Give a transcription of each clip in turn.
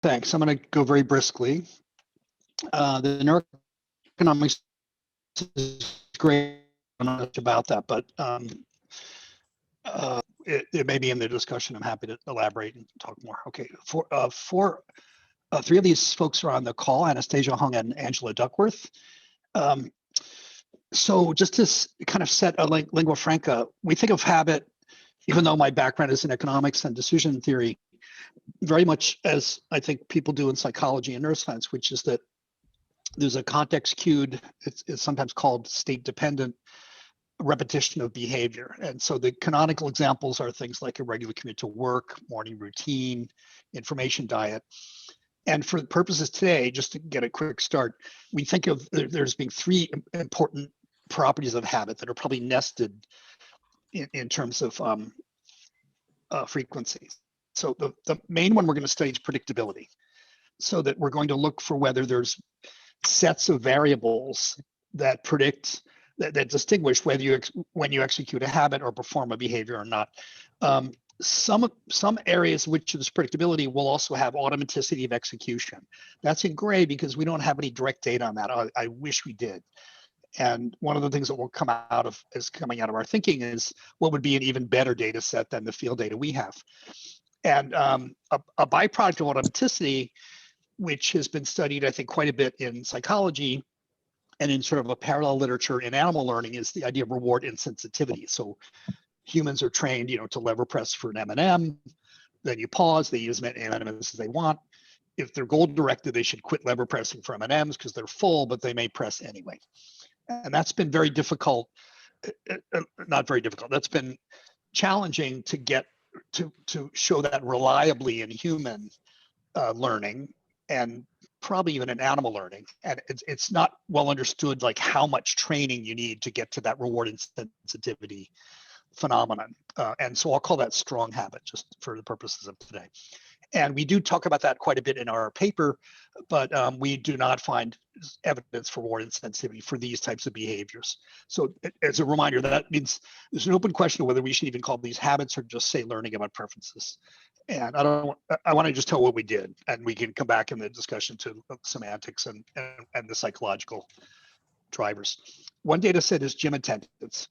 Thanks. I'm going to go very briskly. The neuroeconomics is great. I don't know much about that, but it may be in the discussion. I'm happy to elaborate and talk more. Okay, three of these folks are on the call: Anastasia Hung and Angela Duckworth. So just to kind of set a lingua franca, we think of habit, even though my background is in economics and decision theory, very much as I think people do in psychology and neuroscience, which is that there's a context cued, it's sometimes called state dependent repetition of behavior. And so the canonical examples are things like a regular commute to work, morning routine, information diet. And for the purposes today, just to get a quick start, we think of there's being three important properties of habit that are probably nested in terms of frequency. So the main one we're going to study is predictability. So that we're going to look for whether there's sets of variables that predict, that distinguish whether when you execute a habit or perform a behavior or not. Some areas which this predictability will also have automaticity of execution. That's in gray because we don't have any direct data on that. I wish we did. And one of the things that will coming out of our thinking is what would be an even better data set than the field data we have. And a byproduct of automaticity, which has been studied, I think, quite a bit in psychology and in sort of a parallel literature in animal learning, is the idea of reward insensitivity. So humans are trained, to lever press for an M&M, then you pause, they use M&Ms as they want. If they're goal directed, they should quit lever pressing for M&Ms because they're full, but they may press anyway. And that's been very difficult, not very difficult, that's been challenging to get to show that reliably in human learning and probably even in animal learning. And it's not well understood like how much training you need to get to that reward insensitivity phenomenon. And so I'll call that strong habit just for the purposes of today. And we do talk about that quite a bit in our paper, but we do not find evidence for reward insensitivity for these types of behaviors. So as a reminder, that means there's an open question of whether we should even call these habits or just say learning about preferences. And I want to just tell what we did, and we can come back in the discussion to semantics and the psychological drivers. One data set is gym attendance.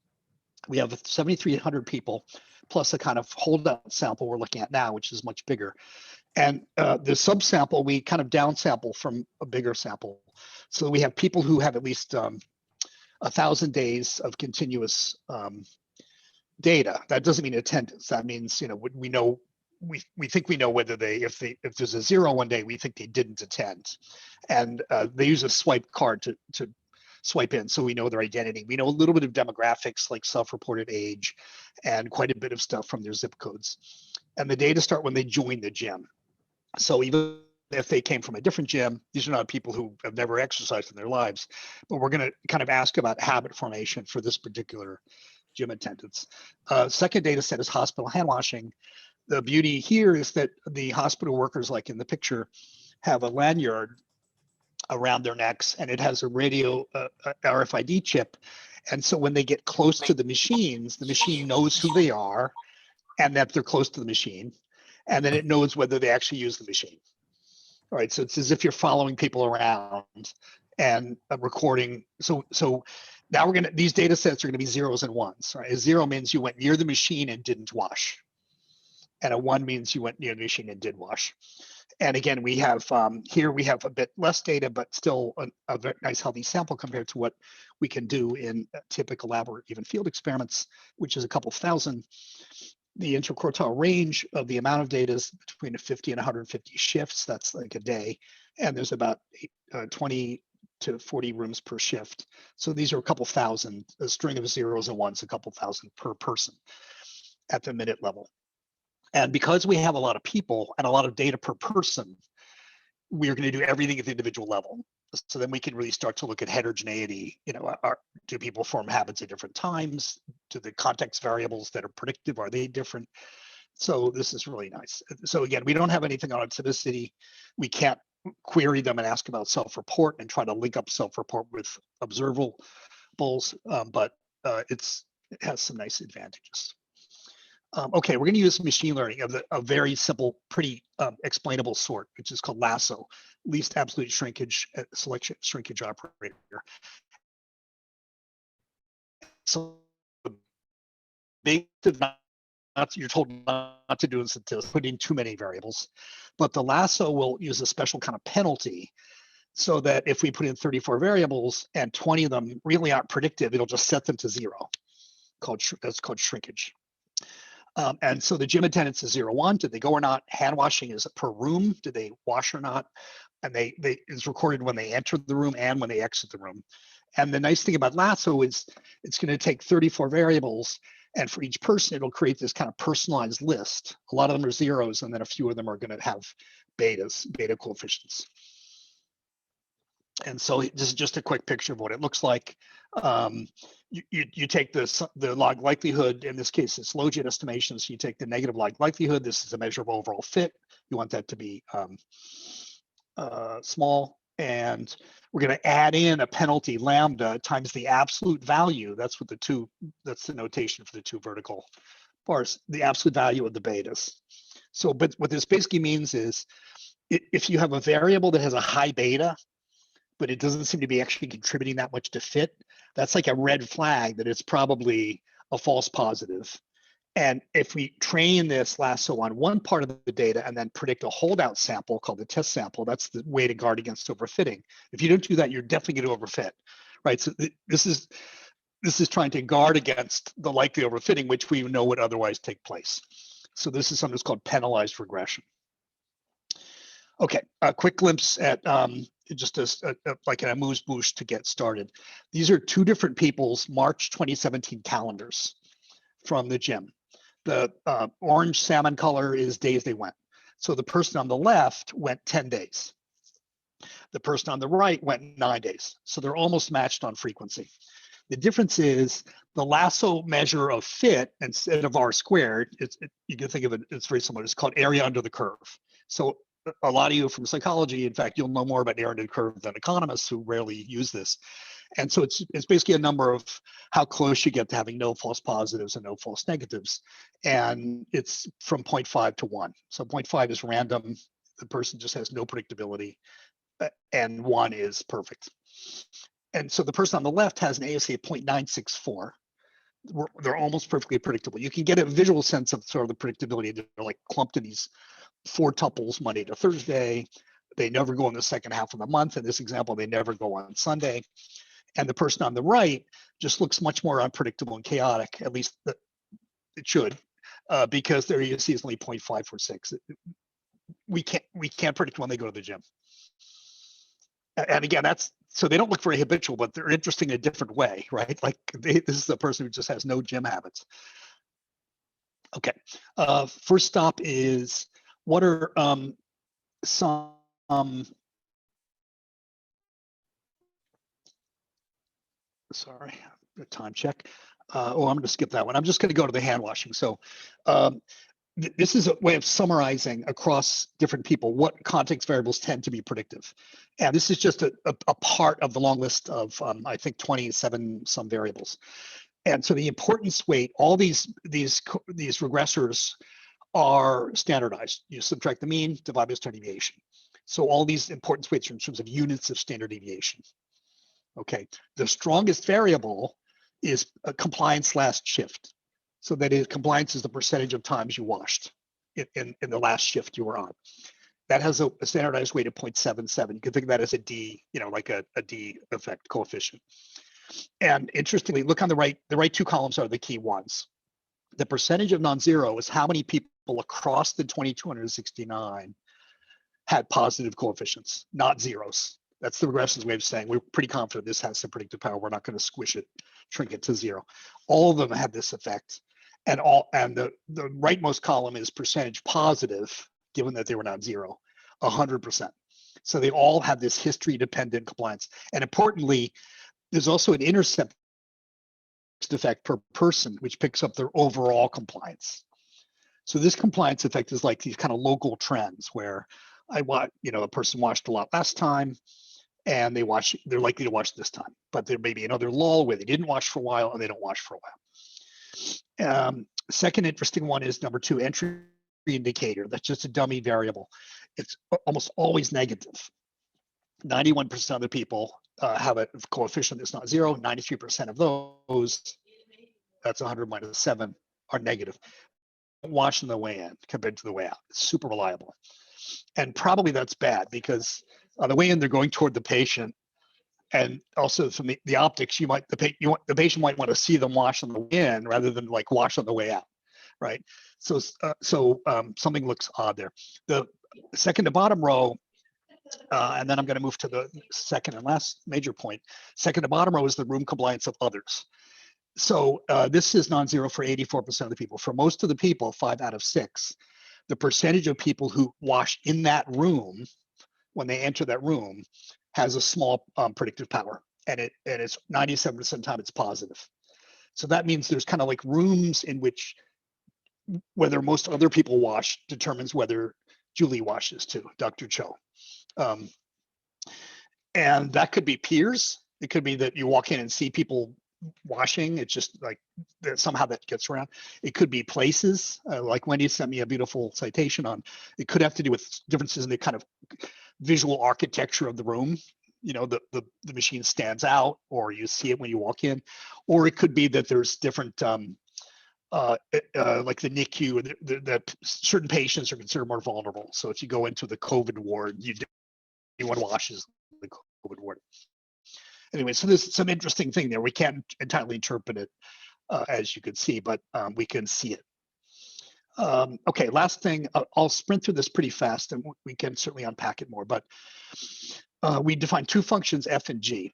We have 7,300 people plus a kind of holdout sample we're looking at now, which is much bigger. And the subsample, we kind of downsample from a bigger sample. So we have people who have at least 1,000 days of continuous data. That doesn't mean attendance. That means, we think we know whether if there's a 0 one day, we think they didn't attend. And they use a swipe card to swipe in, so we know their identity. We know a little bit of demographics like self-reported age and quite a bit of stuff from their zip codes. And the data start when they join the gym. So even if they came from a different gym, these are not people who have never exercised in their lives, but we're going to kind of ask about habit formation for this particular gym attendance. Second data set is hospital hand washing. The beauty here is that the hospital workers, like in the picture, have a lanyard around their necks, and it has a radio RFID chip. And so when they get close to the machine knows who they are and that they're close to the machine. And then it knows whether they actually use the machine. All right, so it's as if you're following people around and recording. So now these data sets are gonna be zeros and ones, right? A 0 means you went near the machine and didn't wash. And a 1 means you went near the machine and did wash. And again, we have here we have a bit less data, but still a very nice healthy sample compared to what we can do in typical lab or even field experiments, which is a couple thousand. The interquartile range of the amount of data is between 50 and 150 shifts. That's like a day. And there's about 20 to 40 rooms per shift. So these are a couple thousand, a string of zeros and ones, a couple thousand per person at the minute level. And because we have a lot of people and a lot of data per person, we're going to do everything at the individual level. So then we can really start to look at heterogeneity. Do people form habits at different times? Do the context variables that are predictive, are they different? So this is really nice. So again, we don't have anything on automaticity. We can't query them and ask about self-report and try to link up self-report with observables, but it has some nice advantages. Okay, we're going to use machine learning of a very simple, pretty explainable sort, which is called lasso, least absolute shrinkage selection shrinkage operator. So big you're told not to do in statistics, put in too many variables, but the lasso will use a special kind of penalty so that if we put in 34 variables and 20 of them really aren't predictive, it'll just set them to zero. That's called shrinkage. And so the gym attendance is 0, 1. Did they go or not? Hand washing is per room. Did they wash or not? And it's recorded when they enter the room and when they exit the room. And the nice thing about Lasso is it's going to take 34 variables, and for each person, it'll create this kind of personalized list. A lot of them are zeros, and then a few of them are going to have beta coefficients. And so this is just a quick picture of what it looks like. You take the log likelihood, in this case, it's logit estimation. So you take the negative log likelihood. This is a measure of overall fit. You want that to be small. And we're going to add in a penalty lambda times the absolute value. That's the notation for the two vertical bars, the absolute value of the betas. So, but what this basically means is if you have a variable that has a high beta, but it doesn't seem to be actually contributing that much to fit, that's like a red flag that it's probably a false positive. And if we train this lasso on one part of the data and then predict a holdout sample called the test sample, that's the way to guard against overfitting. If you don't do that, you're definitely going to overfit, right? So this is trying to guard against the likely overfitting, which we know would otherwise take place. So this is something that's called penalized regression. Okay, a quick glimpse at just like an amuse-bouche to get started. These are two different people's March 2017 calendars from the gym. The orange salmon color is days they went. So the person on the left went 10 days. The person on the right went 9 days. So they're almost matched on frequency. The difference is the lasso measure of fit instead of R squared, you can think of it, it's very similar. It's called area under the curve. So a lot of you from psychology, in fact, you'll know more about area under the curve than economists who rarely use this. And so it's basically a number of how close you get to having no false positives and no false negatives. And it's from 0.5 to 1. So 0.5 is random. The person just has no predictability. And 1 is perfect. And so the person on the left has an ASA of 0.964. They're almost perfectly predictable. You can get a visual sense of sort of the predictability. They're like clumped in these 4 tuples Monday to Thursday. They never go in the second half of the month. In this example, they never go on Sunday. And the person on the right just looks much more unpredictable and chaotic, at least it should, because their AUC is only 0.546. We can't predict when they go to the gym. And again, so they don't look very habitual, but they're interesting in a different way, right? Like this is a person who just has no gym habits. Okay, first stop is what are some sorry, a time check. I'm going to skip that one. I'm just going to go to the hand washing. So this is a way of summarizing across different people what context variables tend to be predictive. And this is just a part of the long list of, I think, 27 some variables. And so the importance weight, all these regressors are standardized. You subtract the mean, divide by standard deviation. So all these importance weights are in terms of units of standard deviation. Okay, the strongest variable is a compliance last shift. So that is, compliance is the percentage of times you washed in the last shift you were on. That has a standardized weight of 0.77. You can think of that as a D, like a D effect coefficient. And interestingly, look on the right 2 columns are the key ones. The percentage of non-zero is how many people across the 2,269 had positive coefficients, not zeros. That's the regression's way of saying we're pretty confident this has some predictive power. We're not going to squish it, shrink it to 0. All of them had this effect. And the rightmost column is percentage positive, given that they were not 0, 100%. So they all have this history-dependent compliance. And importantly, there's also an intercept effect per person, which picks up their overall compliance. So this compliance effect is like these kind of local trends where a person washed a lot last time, and they're likely to wash this time. But there may be another lull where they didn't wash for a while and they don't wash for a while. Second interesting one is number 2, entry indicator. That's just a dummy variable. It's almost always negative. 91% of the people have a coefficient that's not 0. 93% of those, that's 100 minus 7, are negative. Wash on the way in compared to the way out. It's super reliable. And probably that's bad because on the way in, they're going toward the patient. And also from the optics, the patient might want to see them wash on the way in rather than like wash on the way out, right? So something looks odd there. The second to bottom row, and then I'm going to move to the second and last major point. Second to bottom row is the room compliance of others. So this is non-zero for 84% of the people. For most of the people, 5 out of 6, the percentage of people who wash in that room when they enter that room has a small predictive power, and it's 97% of the time it's positive. So that means there's kind of like rooms in which whether most other people wash determines whether Julie washes too, Dr. Cho. And that could be peers. It could be that you walk in and see people washing. It's just like that somehow that gets around. It could be places, like Wendy sent me a beautiful citation on. It could have to do with differences in the kind of visual architecture of the room. You know, the machine stands out, or you see it when you walk in, or it could be that there's different like the NICU, that certain patients are considered more vulnerable. So if you go into the COVID ward, anyone washes the COVID ward. Anyway, so there's some interesting thing there. We can't entirely interpret it as you can see, but we can see it. Okay, last thing, I'll sprint through this pretty fast and we can certainly unpack it more, but we define 2 functions, F and G.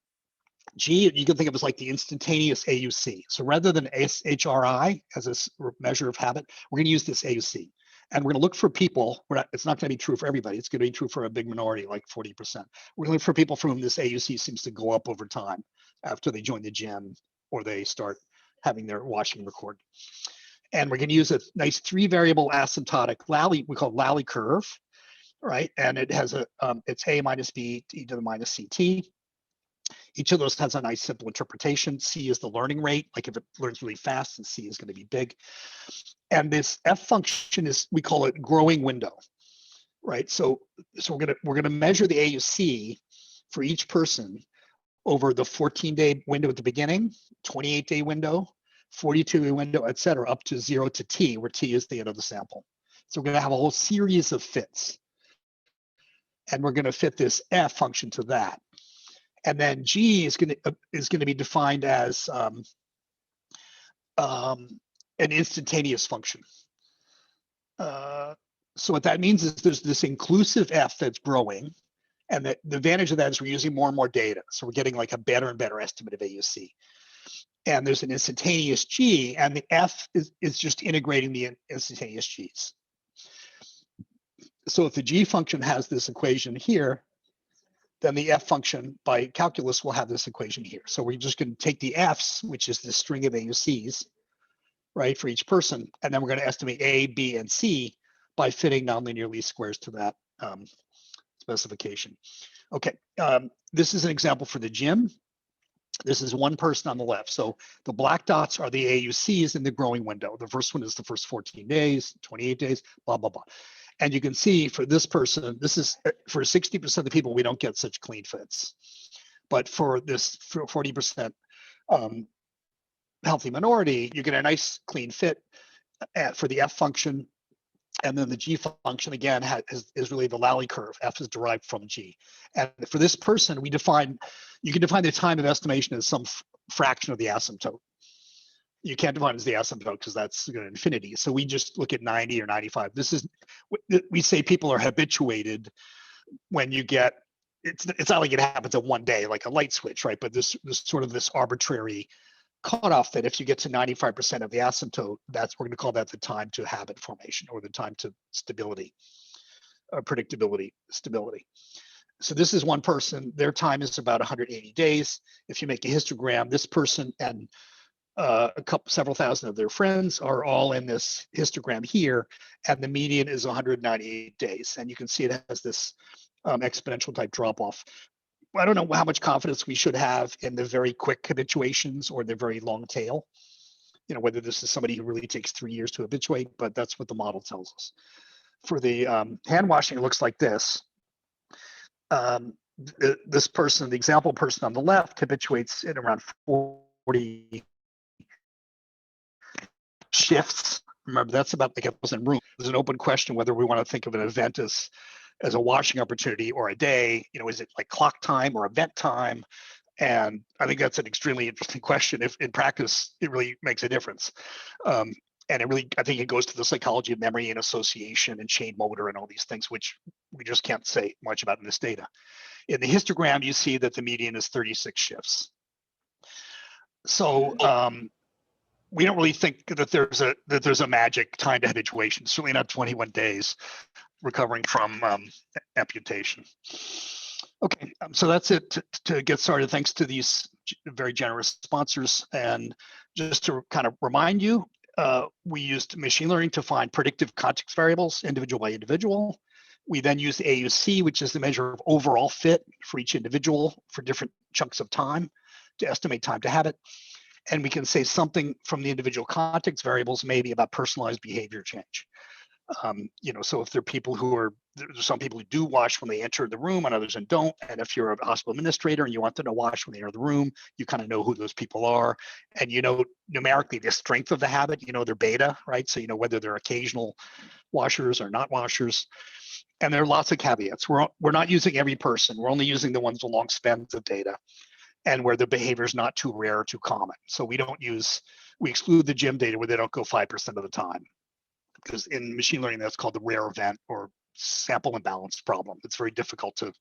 G, you can think of as like the instantaneous AUC. So rather than SHRI as a measure of habit, we're going to use this AUC. And we're going to look for people, it's not going to be true for everybody. It's going to be true for a big minority, like 40%. We're going to look for people for whom this AUC seems to go up over time after they join the gym or they start having their washing record. And we're going to use a nice 3-variable asymptotic Lally, we call it Lally curve, right? And it has it's A minus B to E to the minus CT. Each of those has a nice simple interpretation. C is the learning rate, like if it learns really fast, and C is going to be big. And this F function is, we call it growing window, right? So we're gonna measure the AUC for each person over the 14-day window at the beginning, 28-day window, 42-day window, et cetera, up to 0 to T, where T is the end of the sample. So we're going to have a whole series of fits. And we're going to fit this F function to that. And then G is going to be defined as an instantaneous function. So what that means is there's this inclusive F that's growing. And the advantage of that is we're using more and more data. So we're getting like a better and better estimate of AUC. And there's an instantaneous G, and the F is just integrating the instantaneous G's. So if the G function has this equation here, then the F function by calculus will have this equation here. So we're just going to take the F's, which is the string of AUCs, right, for each person, and then we're going to estimate A, B, and C by fitting nonlinear least squares to that specification. Okay, this is an example for the gym. This is one person on the left. So the black dots are the AUCs in the growing window. The first one is the first 14 days, 28 days, blah, blah, blah. And you can see for this person, this is for 60% of the people, we don't get such clean fits. But for this 40% healthy minority, you get a nice clean fit for the F function. And then the G function, again, is really the Lally curve. F is derived from G. And for this person, you can define the time of estimation as some fraction of the asymptote. You can't define it as the asymptote because that's infinity. So we just look at 90 or 95. We say people are habituated when you get, it's not like it happens in one day, like a light switch, right? But this sort of this arbitrary cutoff that if you get to 95% of the asymptote, we're going to call that the time to habit formation, or the time to stability, predictability, stability. So this is one person, their time is about 180 days. If you make a histogram, this person and several thousand of their friends are all in this histogram here, and the median is 198 days. And you can see it has this exponential type drop off. I don't know how much confidence we should have in the very quick habituations or the very long tail. whether this is somebody who really takes 3 years to habituate, but that's what the model tells us. For the hand washing, it looks like this. This person, the example person on the left, habituates in around 40 shifts. Remember, that's about like a thousand rooms. There's an open question whether we want to think of an event as a washing opportunity or a day. Is it like clock time or event time? And I think that's an extremely interesting question. If in practice, it really makes a difference. And I think it goes to the psychology of memory and association and chain motor and all these things, which we just can't say much about in this data. In the histogram, you see that the median is 36 shifts. So we don't really think that there's a magic time to habituation. Certainly not 21 days recovering from amputation. Okay, so that's it to get started. Thanks to these very generous sponsors. And just to kind of remind you, we used machine learning to find predictive context variables, individual by individual. We then used AUC, which is the measure of overall fit for each individual for different chunks of time to estimate time to habit. And we can say something from the individual context variables, maybe about personalized behavior change. So if there are there's some people who do wash when they enter the room and others don't. And if you're a hospital administrator and you want them to wash when they enter the room, you kind of know who those people are. And numerically the strength of the habit, their beta, right? So whether they're occasional washers or not washers. And there are lots of caveats. We're not using every person. We're only using the ones with long spans of data and where the behavior is not too rare or too common. So we exclude the gym data where they don't go 5% of the time. Because in machine learning, that's called the rare event or sample imbalance problem. It's very difficult to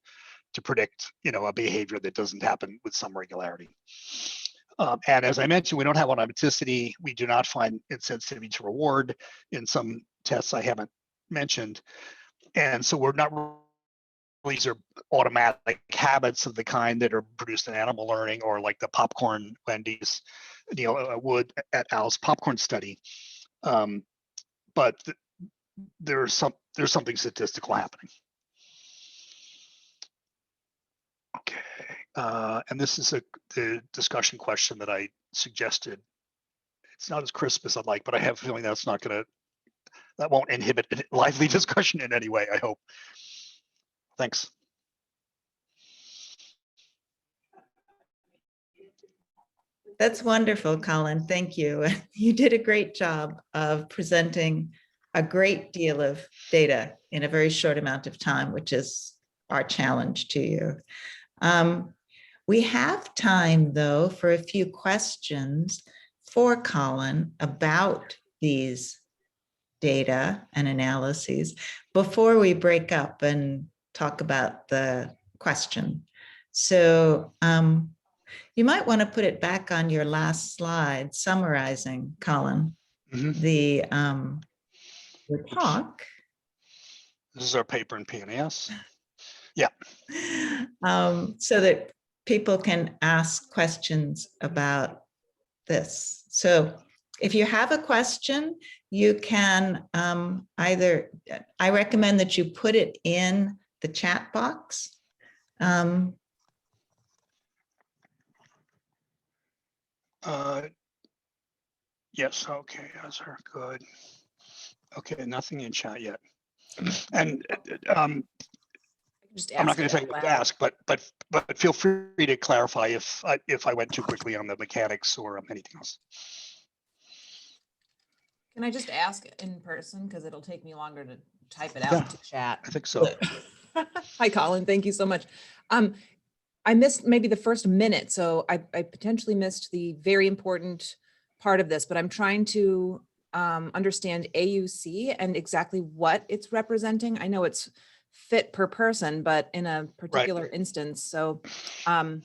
predict, a behavior that doesn't happen with some regularity. And as I mentioned, we don't have automaticity. We do not find insensitivity to reward in some tests I haven't mentioned. And so we're not these are automatic habits of the kind that are produced in animal learning, or like the popcorn Wendy's, Wood et al.'s popcorn study. But there's something statistical happening. Okay, and this is the discussion question that I suggested. It's not as crisp as I'd like, but I have a feeling that won't inhibit lively discussion in any way, I hope. Thanks. That's wonderful, Colin. Thank you. You did a great job of presenting a great deal of data in a very short amount of time, which is our challenge to you. We have time, though, for a few questions for Colin about these data and analyses before we break up and talk about the question. So you might want to put it back on your last slide, summarizing, Colin, the talk. This is our paper in PNAS. Yeah. So that people can ask questions about this. So if you have a question, you can I recommend that you put it in the chat box. Yes, okay, Mazar, good. Okay, nothing in chat yet. And I'm not going to tell you what to ask, but feel free to clarify if I went too quickly on the mechanics or anything else. Can I just ask in person, because it'll take me longer to type it out into chat? I think so. Hi, Colin. Thank you so much. I missed maybe the first minute, so I potentially missed the very important part of this, but I'm trying to understand AUC and exactly what it's representing. I know it's fit per person, but in a particular instance. So I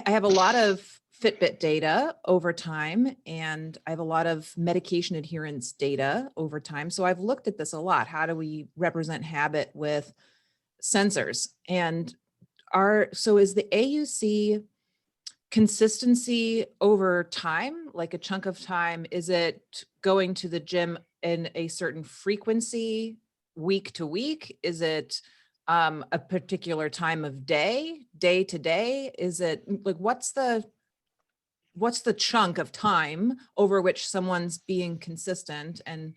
have a lot of Fitbit data over time, and I have a lot of medication adherence data over time. So I've looked at this a lot. How do we represent habit with sensors? And so is the AUC consistency over time, like a chunk of time? Is it going to the gym in a certain frequency, week to week? Is it a particular time of day to day? Is it like, what's the what's the chunk of time over which someone's being consistent, and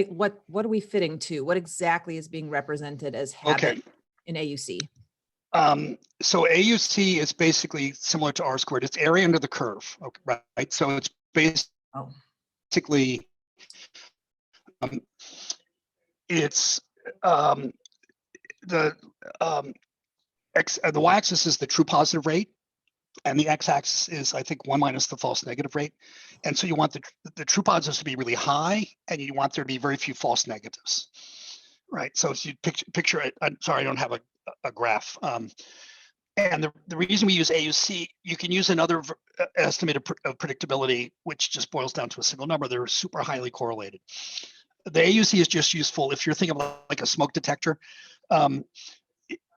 what are we fitting to? What exactly is being represented as habit Okay. in AUC? So AUC is basically similar to R squared. It's area under the curve, okay, right? So it's Oh, basically, it's the the y-axis is the true positive rate, and the x-axis is, I think, 1 minus the false negative rate. And so you want the true positives to be really high, and you want there to be very few false negatives, right? So if you picture it, I'm sorry, I don't have a graph. And the reason we use AUC, you can use another estimate of predictability, which just boils down to a single number. They're super highly correlated. The AUC is just useful if you're thinking of like a smoke detector.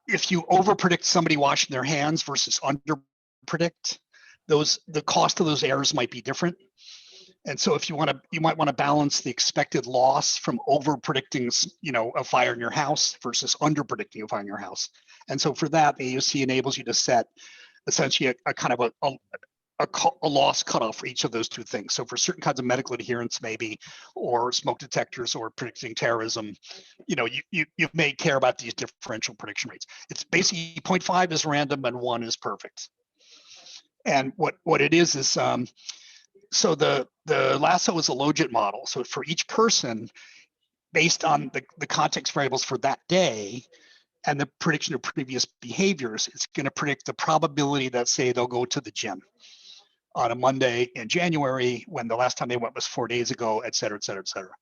If you overpredict somebody washing their hands versus underpredict, the cost of those errors might be different. And so if you might want to balance the expected loss from over predicting, a fire in your house versus under predicting a fire in your house. And so for that, the AUC enables you to set essentially a kind of a loss cutoff for each of those two things. So for certain kinds of medical adherence, maybe, or smoke detectors, or predicting terrorism, you may care about these differential prediction rates. It's basically 0.5 is random and 1 is perfect. And what it is so the lasso is a logit model. So for each person, based on the context variables for that day and the prediction of previous behaviors, it's going to predict the probability that, say, they'll go to the gym on a Monday in January when the last time they went was 4 days ago, et cetera, et cetera, et cetera.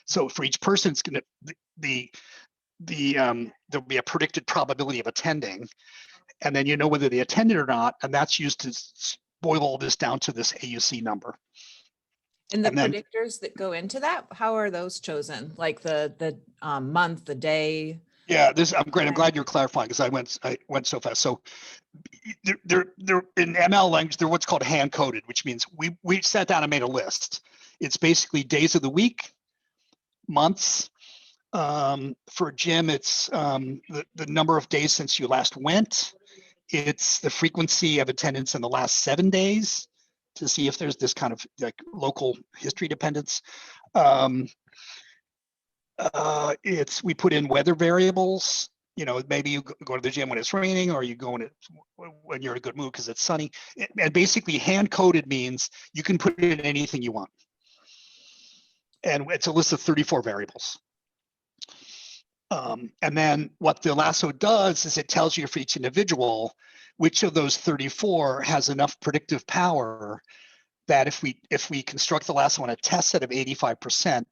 So for each person, it's going to there'll be a predicted probability of attending, and then whether they attended or not, and that's used to boil all this down to this AUC number. And the then, predictors that go into that, how are those chosen? Like the month, the day? Yeah, I'm great. I'm glad you're clarifying because I went so fast. So they're in ML language, they're what's called hand coded, which means we sat down and made a list. It's basically days of the week, months. For Jim, it's the number of days since you last went. It's the frequency of attendance in the last 7 days to see if there's this kind of like local history dependence. We put in weather variables. Maybe you go to the gym when it's raining, or you go when you're in a good mood because it's sunny. And basically, hand coded means you can put in anything you want. And it's a list of 34 variables. And then what the lasso does is it tells you for each individual which of those 34 has enough predictive power that if we construct the lasso on a test set of 85%,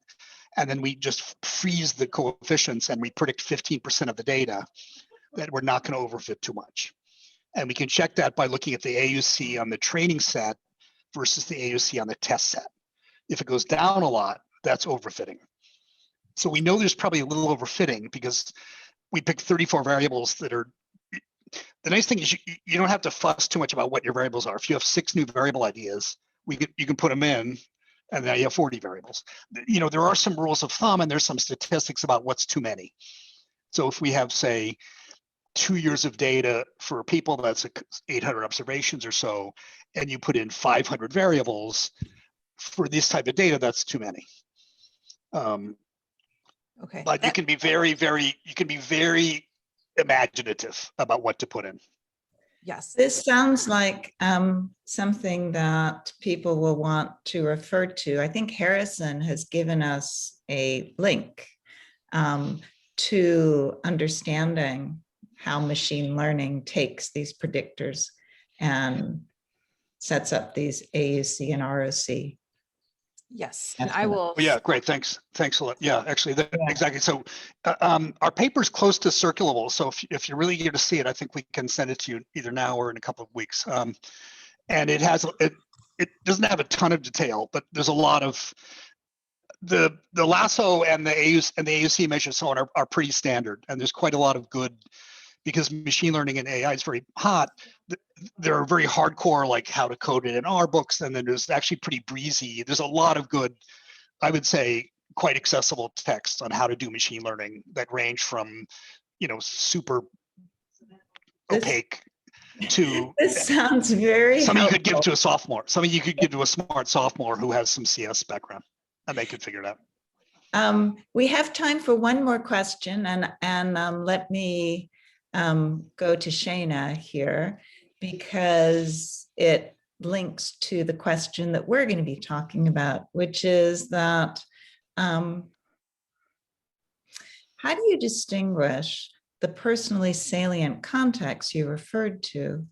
and then we just freeze the coefficients and we predict 15% of the data, that we're not going to overfit too much. And we can check that by looking at the AUC on the training set versus the AUC on the test set. If it goes down a lot, that's overfitting. So we know there's probably a little overfitting because we picked 34 variables that are, the nice thing is you don't have to fuss too much about what your variables are. If you have 6 new variable ideas, you can put them in, and now you have 40 variables. There are some rules of thumb and there's some statistics about what's too many. So if we have, say, 2 years of data for people, that's 800 observations or so, and you put in 500 variables for this type of data, that's too many. Okay. But you can be very imaginative about what to put in. Yes. This sounds like something that people will want to refer to. I think Harrison has given us a link to understanding how machine learning takes these predictors and sets up these AUC and ROC. Yes, and I will. Oh, yeah, great. Thanks a lot. Yeah, actually, exactly. So our paper's close to circulable. So if you're really eager to see it, I think we can send it to you either now or in a couple of weeks. And it doesn't have a ton of detail, but there's a lot of the lasso and the AUC measures so on are pretty standard. And there's quite a lot of good, because machine learning and AI is very hot. There are very hardcore, like how to code it in R books, and then there's actually pretty breezy. There's a lot of good, I would say, quite accessible texts on how to do machine learning that range from, super opaque to This sounds very something you could give helpful. to a sophomore, something you could give to a smart sophomore who has some CS background, and they could figure it out. We have time for one more question, and let me go to Shayna here because it links to the question that we're going to be talking about, which is that how do you distinguish the personally salient context you referred to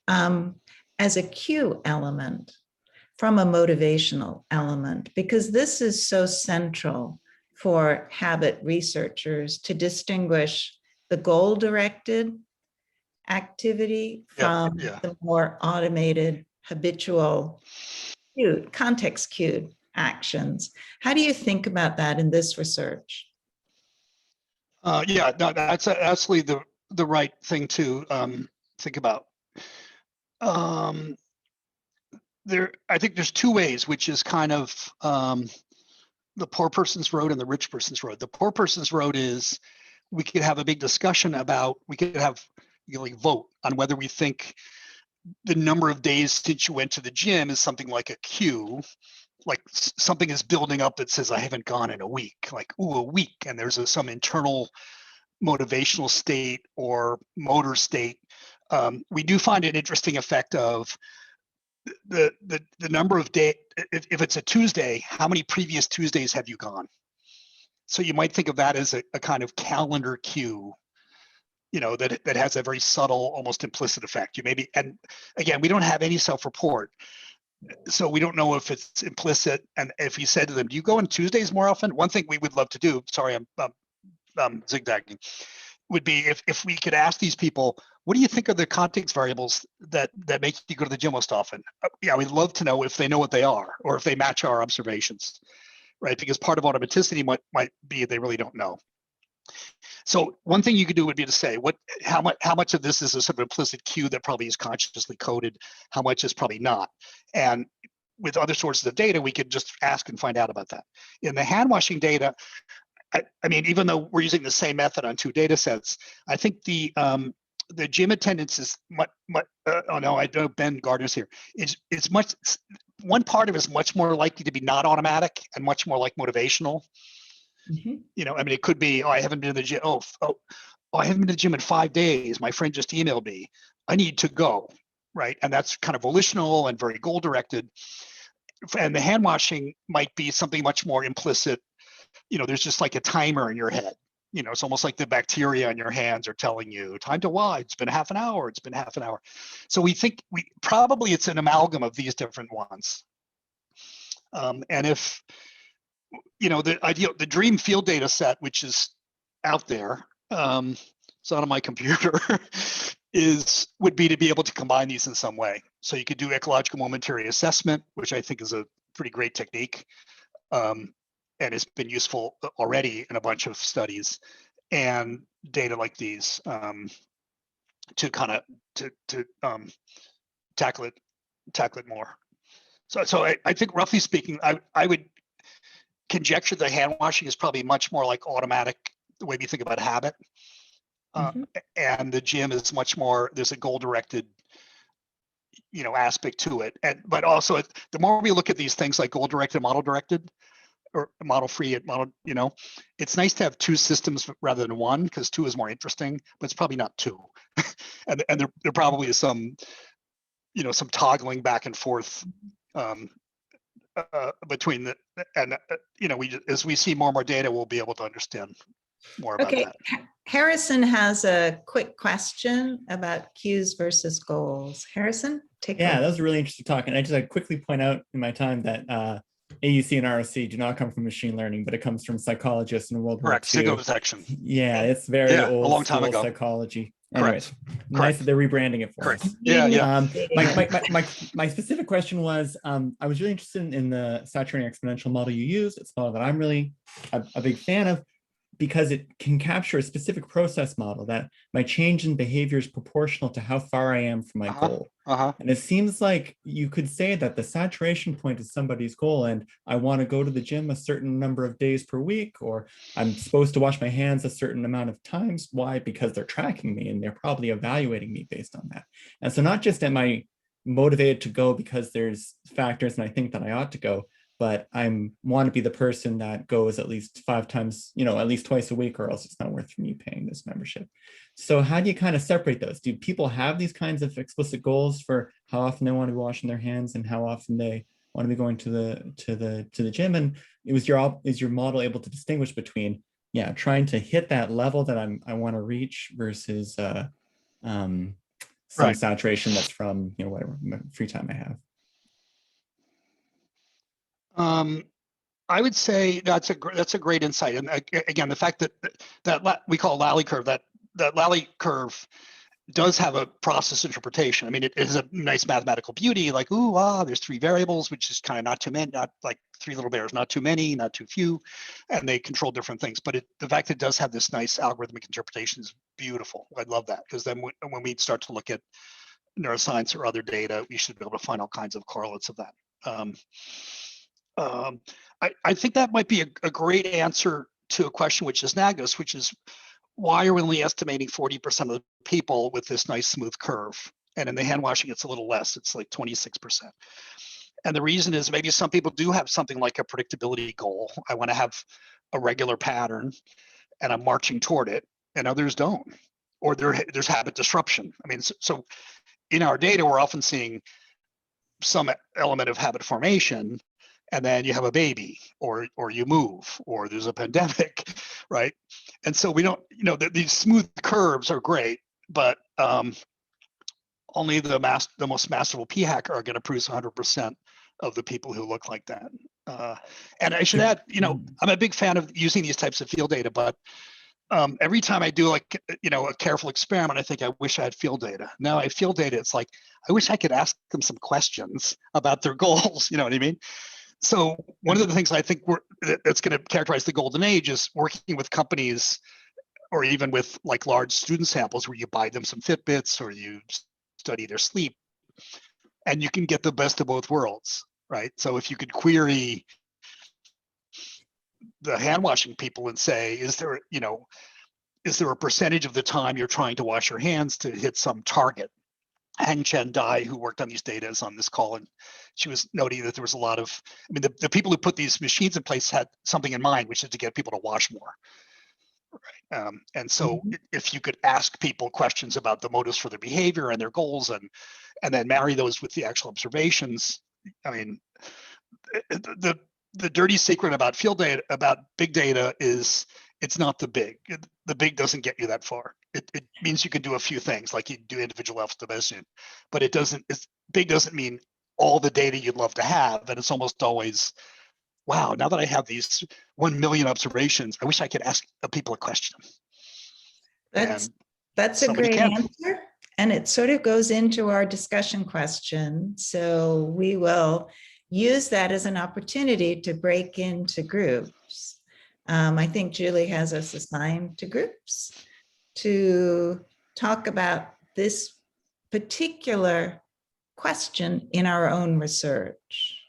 as a cue element from a motivational element? Because this is so central for habit researchers to distinguish the goal-directed activity from the more automated, habitual, context-cued actions. How do you think about that in this research? Yeah, no, that's absolutely the right thing to think about. I think there's two ways, which is kind of the poor person's road and the rich person's road. The poor person's road is we could have a big discussion about, we could have, like vote on whether we think the number of days since you went to the gym is something like a cue, like something is building up that says I haven't gone in a week, like, ooh, a week, and there's some internal motivational state or motor state. We do find an interesting effect of the number of days. If it's a Tuesday, how many previous Tuesdays have you gone? So you might think of that as a kind of calendar cue, that has a very subtle, almost implicit effect. You maybe, and again, we don't have any self-report, so we don't know if it's implicit. And if you said to them, do you go on Tuesdays more often? One thing we would love to do, sorry, I'm zigzagging, would be if we could ask these people, what do you think are the context variables that make you go to the gym most often? Yeah, we'd love to know if they know what they are or if they match our observations, right? Because part of automaticity might be they really don't know. So one thing you could do would be to say how much of this is a sort of implicit cue that probably is consciously coded, how much is probably not. And with other sources of data, we could just ask and find out about that. In the hand washing data, I mean, even though we're using the same method on two data sets, I think the gym attendance is oh no, I know Ben Gardner's here. It's much, one part of it is much more likely to be not automatic and much more like motivational. Mm-hmm. I mean, it could be, I haven't been to the gym. I haven't been to the gym in 5 days. My friend just emailed me. I need to go, right? And that's kind of volitional and very goal directed. And the hand washing might be something much more implicit. There's just like a timer in your head. It's almost like the bacteria on your hands are telling you time to wash. It's been half an hour. It's been half an hour. So we think probably it's an amalgam of these different ones. And if, the dream field data set, which is out there, it's not on my computer, would be to be able to combine these in some way. So you could do ecological momentary assessment, which I think is a pretty great technique. And it's been useful already in a bunch of studies, and data like these to kind of to tackle it more. So I think roughly speaking, I would conjecture the hand washing is probably much more like automatic, the way we think about habit, and the gym is much more, there's a goal directed aspect to it. But also the more we look at these things like goal directed, model directed, or model free, it's nice to have two systems rather than one, because two is more interesting, but it's probably not two. and there probably is some toggling back and forth between as we see more and more data, we'll be able to understand more about that. Harrison has a quick question about cues versus goals. Harrison, take it. Yeah, that was a really interesting talk. And I just quickly point out in my time that AUC and ROC do not come from machine learning, but it comes from psychologists in World War II. Correct, signal detection. Yeah, it's very old, a long time ago. Psychology. Anyways, nice that they're rebranding it for us. Yeah. My specific question was, I was really interested in the saturating exponential model you use. It's a model that I'm really a big fan of, because it can capture a specific process model that my change in behavior is proportional to how far I am from my goal. And it seems like you could say that the saturation point is somebody's goal, and I want to go to the gym a certain number of days per week, or I'm supposed to wash my hands a certain amount of times. Why? Because they're tracking me and they're probably evaluating me based on that. And so not just am I motivated to go because there's factors and I think that I ought to go, but I want to be the person that goes at least 5 times, at least twice a week, or else it's not worth me paying this membership. So how do you kind of separate those? Do people have these kinds of explicit goals for how often they want to be washing their hands and how often they want to be going to the gym? And is your model able to distinguish between, trying to hit that level that I want to reach versus some saturation that's from whatever free time I have? I would say that's a great insight. And again, the fact that we call Lally curve, that Lally curve does have a process interpretation. I mean, it is a nice mathematical beauty, like, there's 3 variables, which is kind of not too many, not like 3 little bears, not too many, not too few, and they control different things. But the fact that it does have this nice algorithmic interpretation is beautiful. I love that, because then when we start to look at neuroscience or other data, we should be able to find all kinds of correlates of that. I think that might be a great answer to a question which has nagged us, which is, why are we only estimating 40% of the people with this nice smooth curve? And in the hand washing, it's a little less. It's like 26%. And the reason is maybe some people do have something like a predictability goal. I want to have a regular pattern and I'm marching toward it, and others don't. Or there's habit disruption. I mean, so in our data, we're often seeing some element of habit formation, and then you have a baby, or you move, or there's a pandemic, right? And so we don't, these smooth curves are great, but only the most masterful p hacker are going to produce 100% of the people who look like that. And I should add, I'm a big fan of using these types of field data, but every time I do a careful experiment, I think I wish I had field data. Now I have field data, it's like, I wish I could ask them some questions about their goals. You know what I mean? So one of the things I think that's going to characterize the golden age is working with companies, or even with like large student samples, where you buy them some Fitbits or you study their sleep, and you can get the best of both worlds, right? So if you could query the hand washing people and say, is there a percentage of the time you're trying to wash your hands to hit some target? Hang Chen Dai, who worked on these data, is on this call, and she was noting that there was a lot of, the people who put these machines in place had something in mind, which is to get people to wash more. Right. And so if you could ask people questions about the motives for their behavior and their goals, and then marry those with the actual observations, the dirty secret about field data, about big data, is it's not the big. The big doesn't get you that far. It means you can do a few things, like you do individual estimation, but big doesn't mean all the data you'd love to have. And it's almost always, wow, now that I have these 1 million observations, I wish I could ask people a question. That's a great answer. And it sort of goes into our discussion question. So we will use that as an opportunity to break into groups. I think Julie has us assigned to groups to talk about this particular question in our own research.